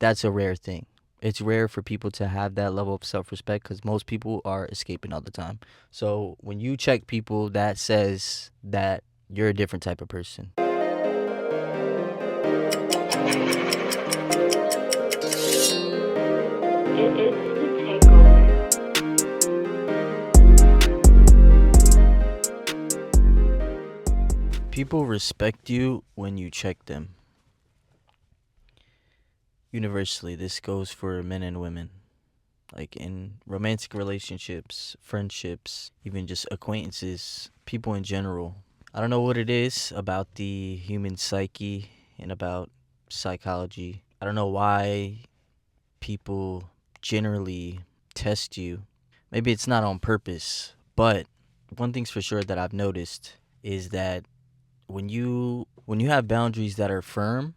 that's a rare thing. It's rare for people to have that level of self-respect because most people are escaping all the time. So when you check people, that says that you're a different type of person. It's the takeover. People respect you when you check them. Universally, this goes for men and women. Like in romantic relationships, friendships, even just acquaintances, people in general. I don't know what it is about the human psyche and about psychology. I don't know why people generally test you. Maybe it's not on purpose, but one thing's for sure that I've noticed is that when you have boundaries that are firm,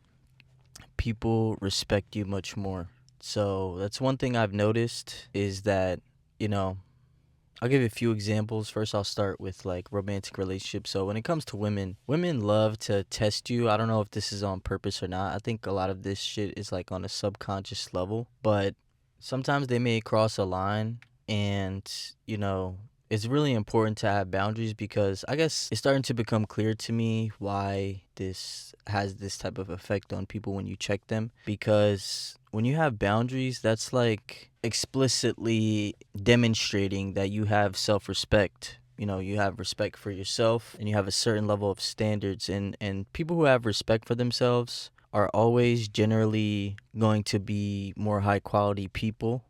people respect you much more. So that's one thing I've noticed is that, you know, I'll give you a few examples. First, I'll start with like romantic relationships. So when it comes to women, women love to test you. I don't know if this is on purpose or not. I think a lot of this shit is like on a subconscious level, but sometimes they may cross a line and, you know, it's really important to have boundaries because I guess it's starting to become clear to me why this has this type of effect on people when you check them. Because when you have boundaries, that's like explicitly demonstrating that you have self respect. You know, you have respect for yourself and you have a certain level of standards. And people who have respect for themselves are always generally going to be more high quality people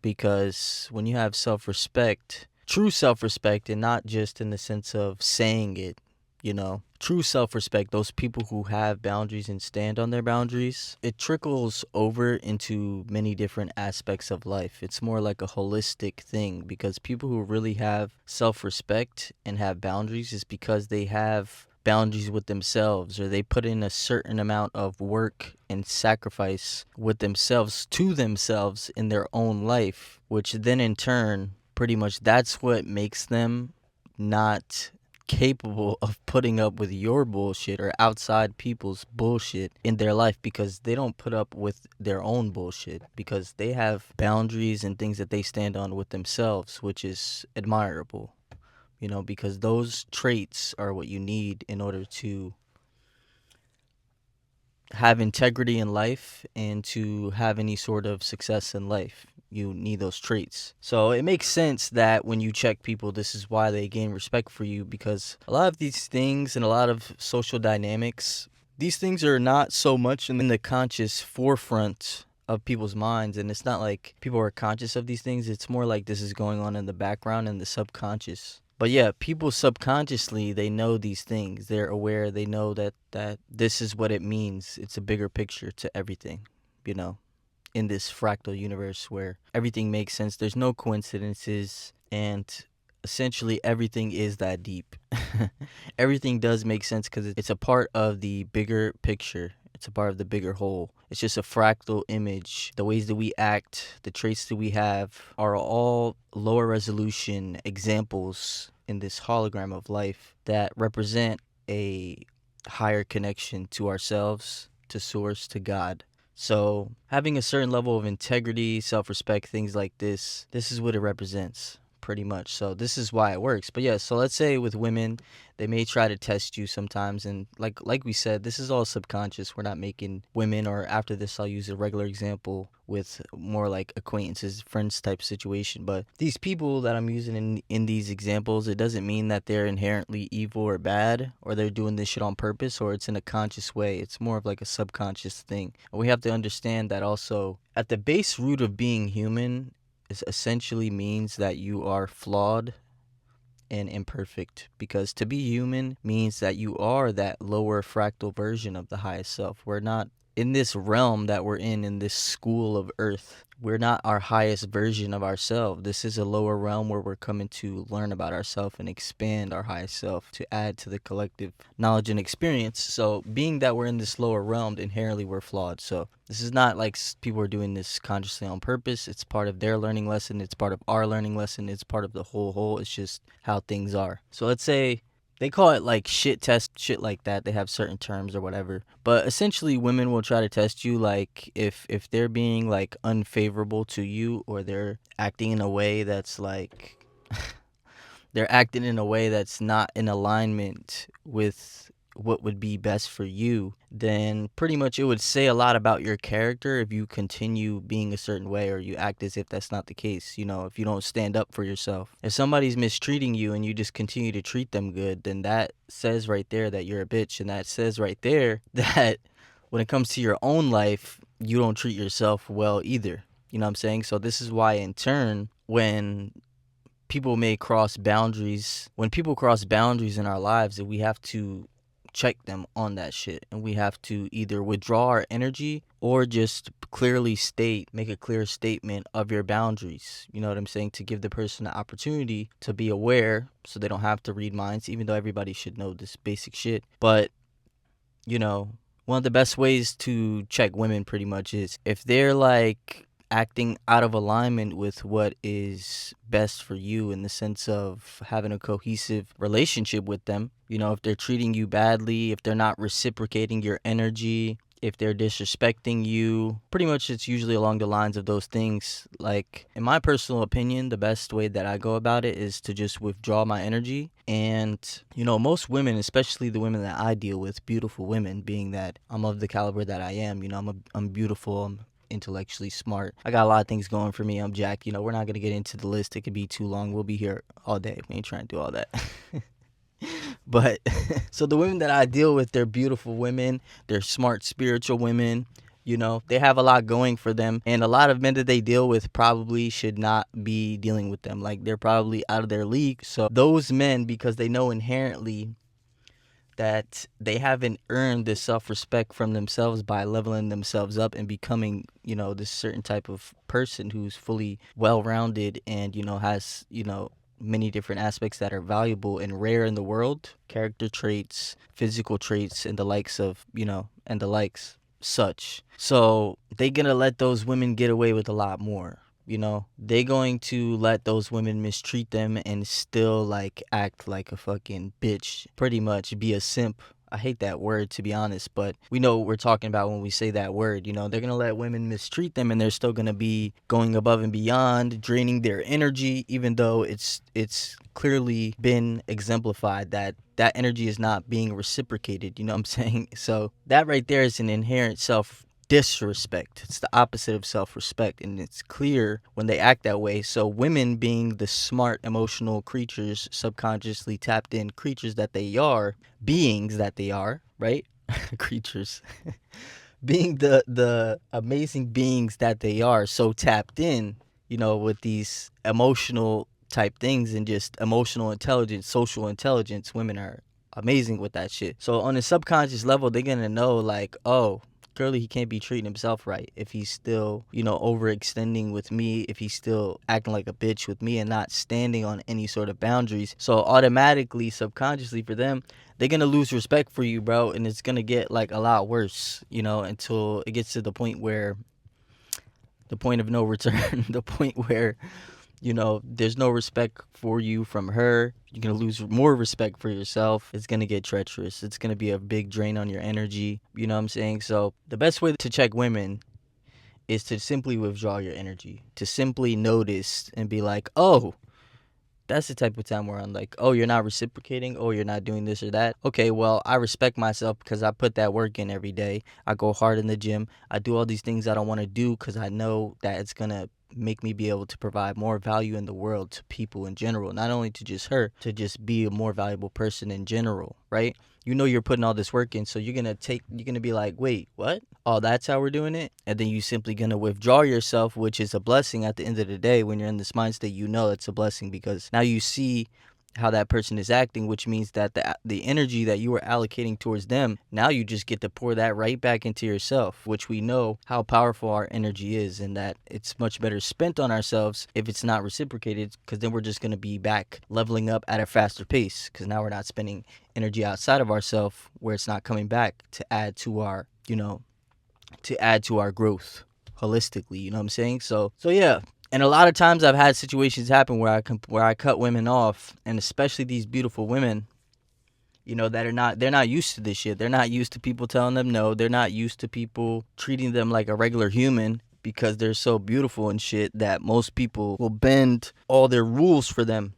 because when you have self respect, true self respect, and not just in the sense of saying it, you know, true self respect, those people who have boundaries and stand on their boundaries, it trickles over into many different aspects of life. It's more like a holistic thing because people who really have self respect and have boundaries is because they have boundaries with themselves or they put in a certain amount of work and sacrifice with themselves to themselves in their own life, which then in turn pretty much that's what makes them not capable of putting up with your bullshit or outside people's bullshit in their life because they don't put up with their own bullshit because they have boundaries and things that they stand on with themselves, which is admirable, you know, because those traits are what you need in order to have integrity in life and to have any sort of success in life. You need those traits. So it makes sense that when you check people, this is why they gain respect for you because a lot of these things and a lot of social dynamics, these things are not so much in the conscious forefront of people's minds. And it's not like people are conscious of these things. It's more like this is going on in the background and the subconscious. But yeah, people subconsciously they know these things. They're aware. They know that this is what it means. It's a bigger picture to everything, you know, in this fractal universe where everything makes sense. There's no coincidences and essentially everything is that deep. Everything does make sense cuz it's a part of the bigger picture. It's a part of the bigger whole. It's just a fractal image. The ways that we act, the traits that we have are all lower resolution examples in this hologram of life that represent a higher connection to ourselves, to source, to God. So, having a certain level of integrity, self respect, things like this is what it represents pretty much. So, this is why it works. But yeah, so let's say with women, they may try to test you sometimes and like we said, this is all subconscious. We're not making women, or after this I'll use a regular example with more like acquaintances, friends type situation. But these people that I'm using in these examples, it doesn't mean that they're inherently evil or bad or they're doing this shit on purpose or it's in a conscious way. It's more of like a subconscious thing. And we have to understand that also at the base root of being human is essentially means that you are flawed and imperfect because to be human means that you are that lower fractal version of the highest self. We're not in this realm that we're in this school of earth. We're not our highest version of ourselves. This is a lower realm where we're coming to learn about ourselves and expand our highest self to add to the collective knowledge and experience. So being that we're in this lower realm, inherently we're flawed. So this is not like people are doing this consciously on purpose. It's part of their learning lesson. It's part of our learning lesson. It's part of the whole. It's just how things are. So let's say They call it like shit test, shit like that. They have certain terms or whatever. But essentially, women will try to test you, like if they're being like unfavorable to you, or they're acting in a way that's like they're acting in a way that's not in alignment with what would be best for you, then pretty much it would say a lot about your character if you continue being a certain way or you act as if that's not the case. You know, if you don't stand up for yourself. If somebody's mistreating you and you just continue to treat them good, then that says right there that you're a bitch. And that says right there that when it comes to your own life, you don't treat yourself well either. You know what I'm saying? So this is why, in turn, when people cross boundaries in our lives, that we have to check them on that shit, and we have to either withdraw our energy or just make a clear statement of your boundaries. You know what I'm saying? To give the person the opportunity to be aware, so they don't have to read minds, even though everybody should know this basic shit. But you know, one of the best ways to check women pretty much is if they're like acting out of alignment with what is best for you, in the sense of having a cohesive relationship with them. You know, if they're treating you badly, if they're not reciprocating your energy, if they're disrespecting you, pretty much it's usually along the lines of those things. Like, in my personal opinion, the best way that I go about it is to just withdraw my energy. And, you know, most women, especially the women that I deal with, beautiful women, being that I'm of the caliber that I am, you know, I'm beautiful, I'm intellectually smart. I got a lot of things going for me. I'm Jack. You know, we're not going to get into the list. It could be too long. We'll be here all day. We ain't trying to do all that. But so the women that I deal with, they're beautiful women. They're smart, spiritual women. You know, they have a lot going for them. And a lot of men that they deal with probably should not be dealing with them. Like, they're probably out of their league. So those men, because they know inherently that they haven't earned this self-respect from themselves by leveling themselves up and becoming, you know, this certain type of person who's fully well-rounded and, you know, has, you know, many different aspects that are valuable and rare in the world, character traits, physical traits, and the likes of, you know, and the likes such. So they gonna let those women get away with a lot more. You know, they going to let those women mistreat them and still like act like a fucking bitch, pretty much be a simp. I hate that word, to be honest, but we know what we're talking about when we say that word. You know, they're gonna let women mistreat them and they're still gonna be going above and beyond, draining their energy, even though it's clearly been exemplified that that energy is not being reciprocated. You know what I'm saying? So that right there is an inherent disrespect. It's the opposite of self-respect, and it's clear when they act that way. So women, being the smart, emotional creatures, subconsciously tapped in creatures that they are, beings that they are, right? Creatures. Being the amazing beings that they are, so tapped in, you know, with these emotional type things and just emotional intelligence, social intelligence. Women are amazing with that shit. So on a subconscious level, they're gonna know like, oh, clearly he can't be treating himself right if he's still, you know, overextending with me, if he's still acting like a bitch with me and not standing on any sort of boundaries. So automatically, subconsciously for them, they're gonna lose respect for you, bro, and it's gonna get like a lot worse, you know, until it gets to the point of no return, the point where, you know, there's no respect for you from her. You're going to lose more respect for yourself. It's going to get treacherous. It's going to be a big drain on your energy. You know what I'm saying? So the best way to check women is to simply withdraw your energy, to simply notice and be like, oh, that's the type of time where I'm like, oh, you're not reciprocating. Oh, you're not doing this or that. Okay, well, I respect myself because I put that work in every day. I go hard in the gym. I do all these things I don't want to do because I know that it's going to make me be able to provide more value in the world to people in general, not only to just her, to just be a more valuable person in general, right? You know you're putting all this work in, so you're gonna be like, wait, what? Oh, that's how we're doing it? And then you simply gonna withdraw yourself, which is a blessing at the end of the day. When you're in this mind state, you know it's a blessing because now you see how that person is acting, which means that the energy that you were allocating towards them, now you just get to pour that right back into yourself, which we know how powerful our energy is and that it's much better spent on ourselves if it's not reciprocated, because then we're just going to be back leveling up at a faster pace, because now we're not spending energy outside of ourselves where it's not coming back to add to our, you know, to add to our growth holistically, you know what I'm saying? So yeah. And a lot of times I've had situations happen where I cut women off, and especially these beautiful women, that they're not used to this shit. They're not used to people telling them no. They're not used to people treating them like a regular human because they're so beautiful and shit that most people will bend all their rules for them.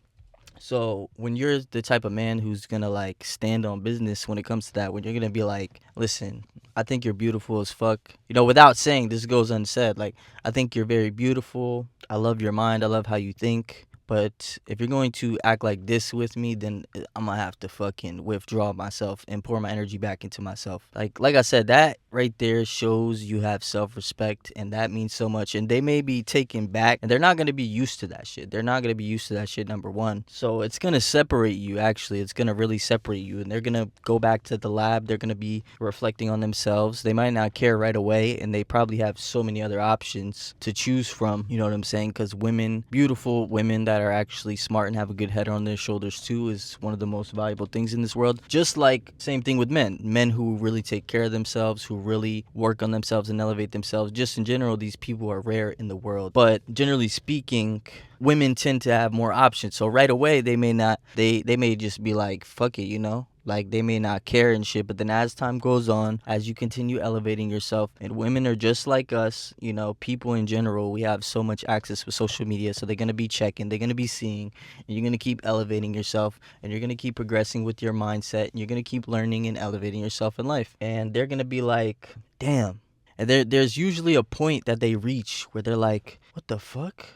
So when you're the type of man who's gonna like stand on business when it comes to that, when you're gonna be like, listen, I think you're beautiful as fuck, without saying this goes unsaid, like, I think you're very beautiful. I love your mind. I love how you think. But if you're going to act like this with me, then I'm gonna have to fucking withdraw myself and pour my energy back into myself. Like I said, that right there shows you have self-respect, and that means so much. And they may be taken back, and they're not gonna be used to that shit. They're not gonna be used to that shit, number one. So it's gonna separate you. Actually, it's gonna really separate you, and they're gonna go back to the lab. They're gonna be reflecting on themselves. They might not care right away, and they probably have so many other options to choose from. You know what I'm saying? Because women, beautiful women that are actually smart and have a good head on their shoulders too, is one of the most valuable things in this world. Just like same thing with men who really take care of themselves, who really work on themselves and elevate themselves. Just in general, these people are rare in the world. But generally speaking, women tend to have more options. So right away they may not, they may just be like, fuck it. Like, they may not care and shit, but then as time goes on, as you continue elevating yourself, and women are just like us, people in general, we have so much access with social media, so they're going to be checking, they're going to be seeing, and you're going to keep elevating yourself, and you're going to keep progressing with your mindset, and you're going to keep learning and elevating yourself in life. And they're going to be like, damn. And there's usually a point that they reach where they're like, what the fuck?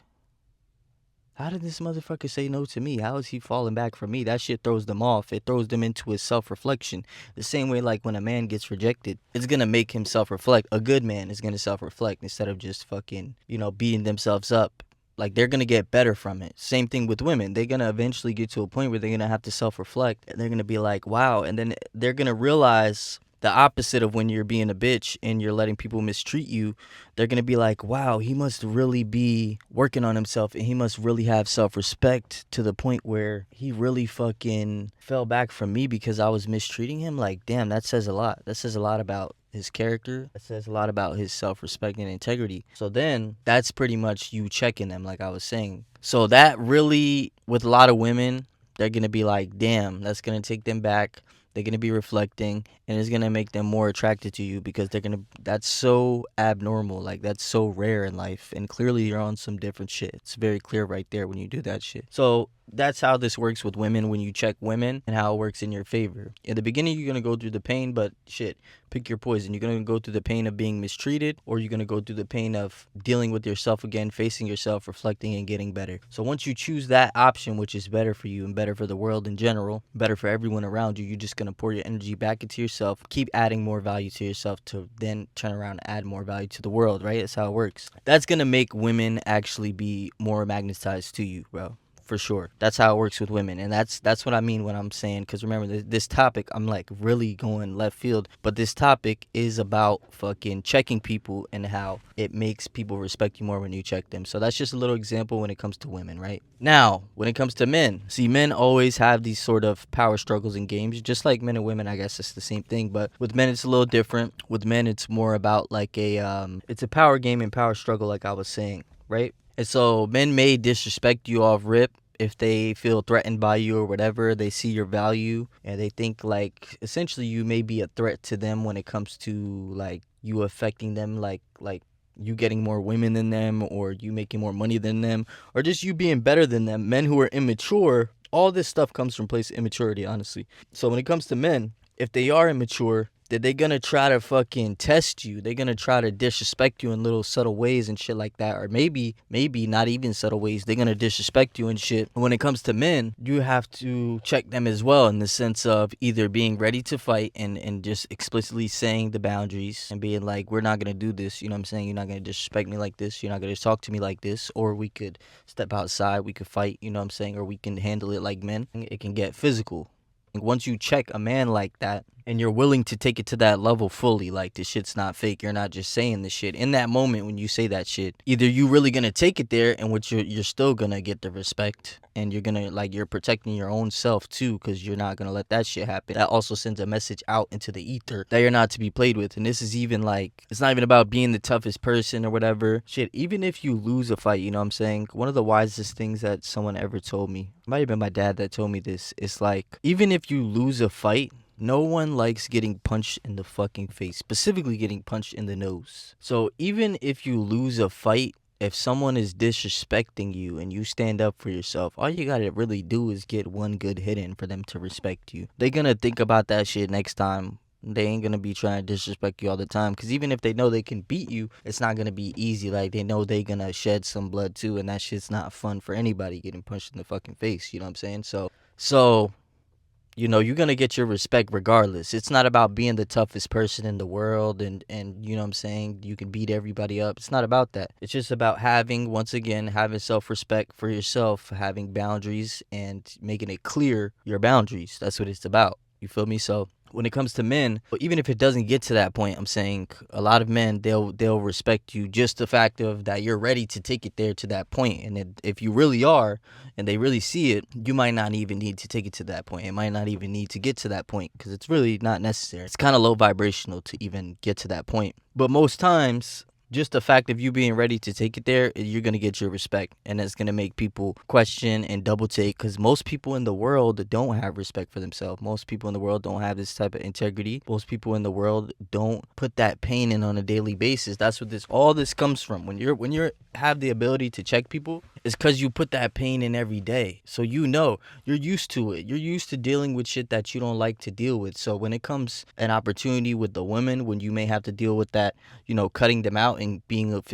How did this motherfucker say no to me? How is he falling back from me? That shit throws them off. It throws them into his self-reflection. The same way, like, when a man gets rejected, it's going to make him self-reflect. A good man is going to self-reflect instead of just fucking, beating themselves up. Like, they're going to get better from it. Same thing with women. They're going to eventually get to a point where they're going to have to self-reflect. And they're going to be like, wow. And then they're going to realize the opposite of when you're being a bitch and you're letting people mistreat you. They're going to be like, wow, he must really be working on himself, and he must really have self-respect to the point where he really fucking fell back from me because I was mistreating him. Like, damn, that says a lot. That says a lot about his character. That says a lot about his self-respect and integrity. So then that's pretty much you checking them, like I was saying. So that really, with a lot of women, they're going to be like, damn, that's going to take them back. They're going to be reflecting, and it's going to make them more attracted to you because that's so abnormal. Like, that's so rare in life. And clearly you're on some different shit. It's very clear right there when you do that shit. So that's how this works with women when you check women, and how it works in your favor. In the beginning, you're going to go through the pain, but shit, pick your poison. You're going to go through the pain of being mistreated, or you're going to go through the pain of dealing with yourself again, facing yourself, reflecting, and getting better. So once you choose that option, which is better for you and better for the world in general, better for everyone around you, you're just going to pour your energy back into yourself, keep adding more value to yourself to then turn around and add more value to the world, right? That's how it works. That's going to make women actually be more magnetized to you, bro. For sure. That's how it works with women. And that's what I mean when I'm saying, because remember, this topic, I'm like really going left field, but this topic is about fucking checking people and how it makes people respect you more when you check them. So that's just a little example when it comes to women, right? Now, when it comes to men, see, men always have these sort of power struggles in games, just like men and women. I guess it's the same thing, but with men it's a little different. With men it's more about like it's a power game and power struggle, like I was saying, right? And so men may disrespect you off rip if they feel threatened by you or whatever. They see your value and they think like essentially you may be a threat to them when it comes to like you affecting them, like you getting more women than them, or you making more money than them, or just you being better than them. Men who are immature, all this stuff comes from place of immaturity, honestly. So when it comes to men, if they are immature, that they're gonna try to fucking test you. They're gonna try to disrespect you in little subtle ways and shit like that. Or maybe not even subtle ways. They're gonna disrespect you and shit. When it comes to men, you have to check them as well, in the sense of either being ready to fight and just explicitly saying the boundaries and being like, we're not gonna do this. You know what I'm saying? You're not gonna disrespect me like this. You're not gonna talk to me like this. Or we could step outside. We could fight. You know what I'm saying? Or we can handle it like men. It can get physical. Once you check a man like that, and you're willing to take it to that level fully, like this shit's not fake, you're not just saying this shit. In that moment when you say that shit, either you really gonna take it there, in which you're still gonna get the respect, and you're gonna, like, you're protecting your own self too, because you're not gonna let that shit happen. That also sends a message out into the ether that you're not to be played with. And this is even like, it's not even about being the toughest person or whatever shit. Even if you lose a fight, you know what I'm saying, one of the wisest things that someone ever told me, it might have been my dad that told me this, it's like, even if you lose a fight, no one likes getting punched in the fucking face, specifically getting punched in the nose. So even if you lose a fight, if someone is disrespecting you and you stand up for yourself, all you gotta really do is get one good hit in for them to respect you. They're gonna think about that shit next time. They ain't gonna be trying to disrespect you all the time, because even if they know they can beat you, it's not gonna be easy. Like, they know they gonna shed some blood too, and that shit's not fun for anybody getting punched in the fucking face, you know what I'm saying? So you know, you're gonna get your respect regardless. It's not about being the toughest person in the world and you know what I'm saying, you can beat everybody up. It's not about that. It's just about having, once again, having self-respect for yourself, having boundaries, and making it clear your boundaries. That's what it's about. You feel me? So when it comes to men, even if it doesn't get to that point, I'm saying a lot of men, they'll respect you, just the fact of that you're ready to take it there to that point. And if you really are, and they really see it, you might not even need to take it to that point. It might not even need to get to that point, because it's really not necessary. It's kind of low vibrational to even get to that point. But most times, just the fact of you being ready to take it there, you're going to get your respect. And it's going to make people question and double take, because most people in the world don't have respect for themselves. Most people in the world don't have this type of integrity. Most people in the world don't put that pain in on a daily basis. That's what all this comes from. When you have the ability to check people, it's because you put that pain in every day. So you know, you're used to it. You're used to dealing with shit that you don't like to deal with. So when it comes an opportunity with the women, when you may have to deal with that, you know, cutting them out and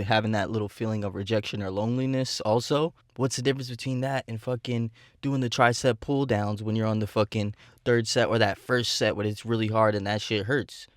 having that little feeling of rejection or loneliness also, what's the difference between that and fucking doing the tricep pull downs when you're on the fucking third set or that first set when it's really hard and that shit hurts?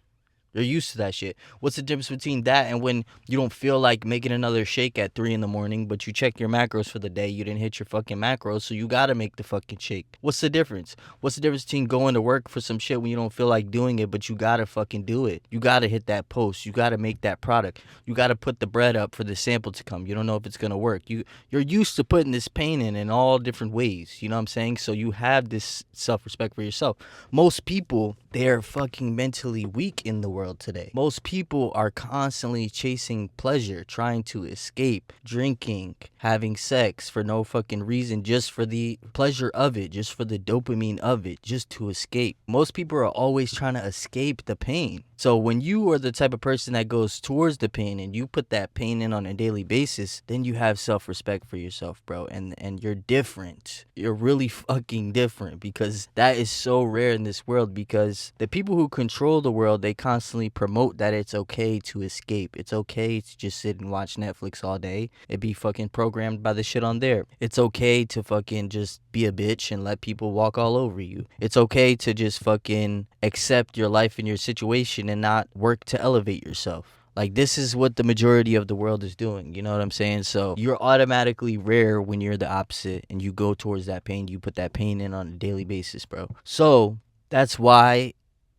You're used to that shit. What's the difference between that and when you don't feel like making another shake at 3 a.m, but you check your macros for the day, you didn't hit your fucking macros, so you gotta make the fucking shake? What's the difference? What's the difference between going to work for some shit when you don't feel like doing it, but you gotta fucking do it? You gotta hit that post. You gotta make that product. You gotta put the bread up for the sample to come. You don't know if it's gonna work. You're used to putting this pain in all different ways. You know what I'm saying? So you have this self-respect for yourself. Most people, they're fucking mentally weak in the world today. Most people are constantly chasing pleasure, trying to escape, drinking, having sex for no fucking reason, just for the pleasure of it, just for the dopamine of it, just to escape. Most people are always trying to escape the pain. So when you are the type of person that goes towards the pain and you put that pain in on a daily basis, then you have self-respect for yourself, bro. And you're different. You're really fucking different, because that is so rare in this world, because the people who control the world, they constantly promote that it's okay to escape. It's okay to just sit and watch Netflix all day. It be fucking programmed by the shit on there. It's okay to fucking just be a bitch and let people walk all over you. It's okay to just fucking accept your life and your situation and not work to elevate yourself. Like, this is what the majority of the world is doing. You know what I'm saying? So you're automatically rare when you're the opposite and you go towards that pain. You put that pain in on a daily basis, bro. So that's why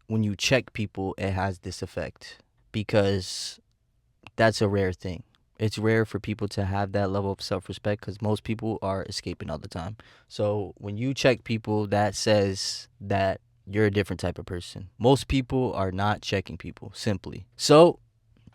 when you check people, it has this effect, because that's a rare thing. It's rare for people to have that level of self-respect, because most people are escaping all the time. So when you check people, that says that you're a different type of person. Most people are not checking people, simply. So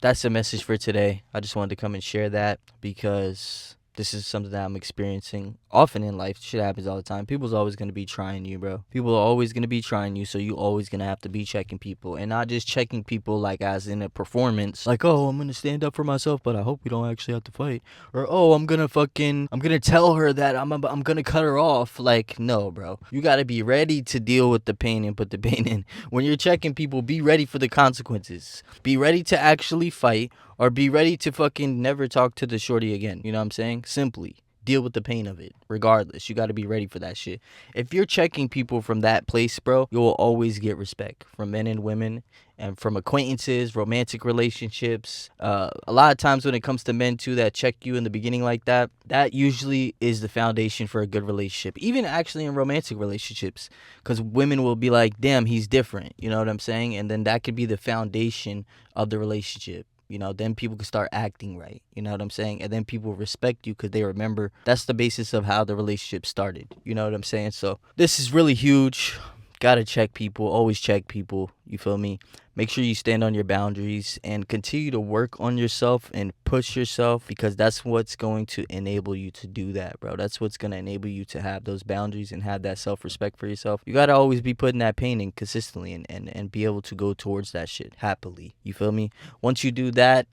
that's the message for today. I just wanted to come and share that, because this is something that I'm experiencing often in life. Shit happens all the time. People's always going to be trying you, bro. People are always going to be trying you, so you always going to have to be checking people. And not just checking people like as in a performance. Like, oh, I'm going to stand up for myself, but I hope we don't actually have to fight. Or, oh, I'm going to tell her that I'm going to cut her off. Like, no, bro. You got to be ready to deal with the pain and put the pain in. When you're checking people, be ready for the consequences. Be ready to actually fight, or be ready to fucking never talk to the shorty again. You know what I'm saying? Simply deal with the pain of it regardless. You got to be ready for that shit. If you're checking people from that place, bro, you will always get respect from men and women and from acquaintances, romantic relationships. A lot of times when it comes to men too that check you in the beginning like that, that usually is the foundation for a good relationship. Even actually in romantic relationships, because women will be like, damn, he's different. You know what I'm saying? And then that could be the foundation of the relationship. You know, then people can start acting right. You know what I'm saying? And then people respect you because they remember that's the basis of how the relationship started. You know what I'm saying? So this is really huge. Gotta check people. Always check people. You feel me? Make sure you stand on your boundaries and continue to work on yourself and push yourself, because that's what's going to enable you to do that, bro. That's what's going to enable you to have those boundaries and have that self-respect for yourself. You got to always be putting that pain in consistently and be able to go towards that shit happily. You feel me? Once you do that,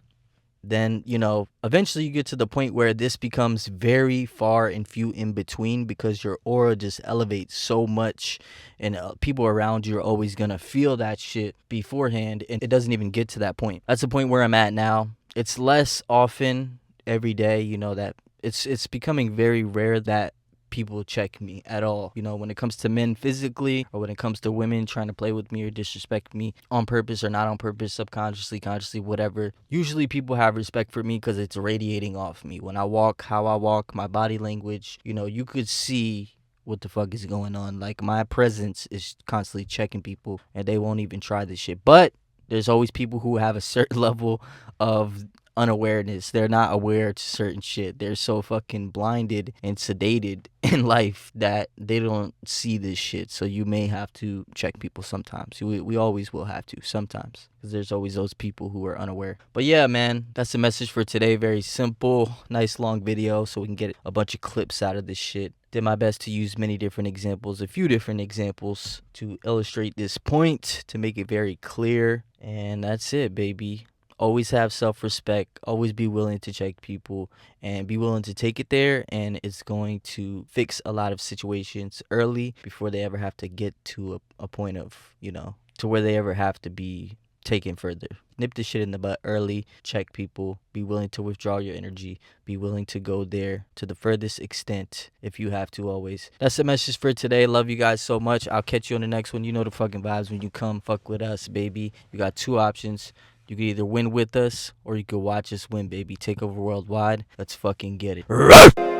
then, you know, eventually you get to the point where this becomes very far and few in between, because your aura just elevates so much, and people around you are always going to feel that shit beforehand, and it doesn't even get to that point. That's the point where I'm at now. It's less often every day, you know, that it's becoming very rare that people check me at all. You know, when it comes to men physically, or when it comes to women trying to play with me or disrespect me on purpose or not on purpose, subconsciously, consciously, whatever. Usually people have respect for me because it's radiating off me. When I walk, how I walk, my body language, you know, you could see what the fuck is going on. Like, my presence is constantly checking people and they won't even try this shit. But there's always people who have a certain level of unawareness. They're not aware to certain shit. They're so fucking blinded and sedated in life that they don't see this shit. So you may have to check people sometimes. We always will have to sometimes, because there's always those people who are unaware. But yeah, man, that's the message for today. Very simple, nice long video so we can get a bunch of clips out of this shit. Did my best to use many different examples, a few different examples to illustrate this point, to make it very clear. And that's it, baby. Always have self-respect. Always be willing to check people and be willing to take it there. And it's going to fix a lot of situations early before they ever have to get to a point of, you know, to where they ever have to be taken further. Nip the shit in the butt early. Check people. Be willing to withdraw your energy. Be willing to go there to the furthest extent if you have to always. That's the message for today. Love you guys so much. I'll catch you on the next one. You know the fucking vibes when you come fuck with us, baby. You got two options. You can either win with us or you can watch us win, baby. Take over worldwide. Let's fucking get it.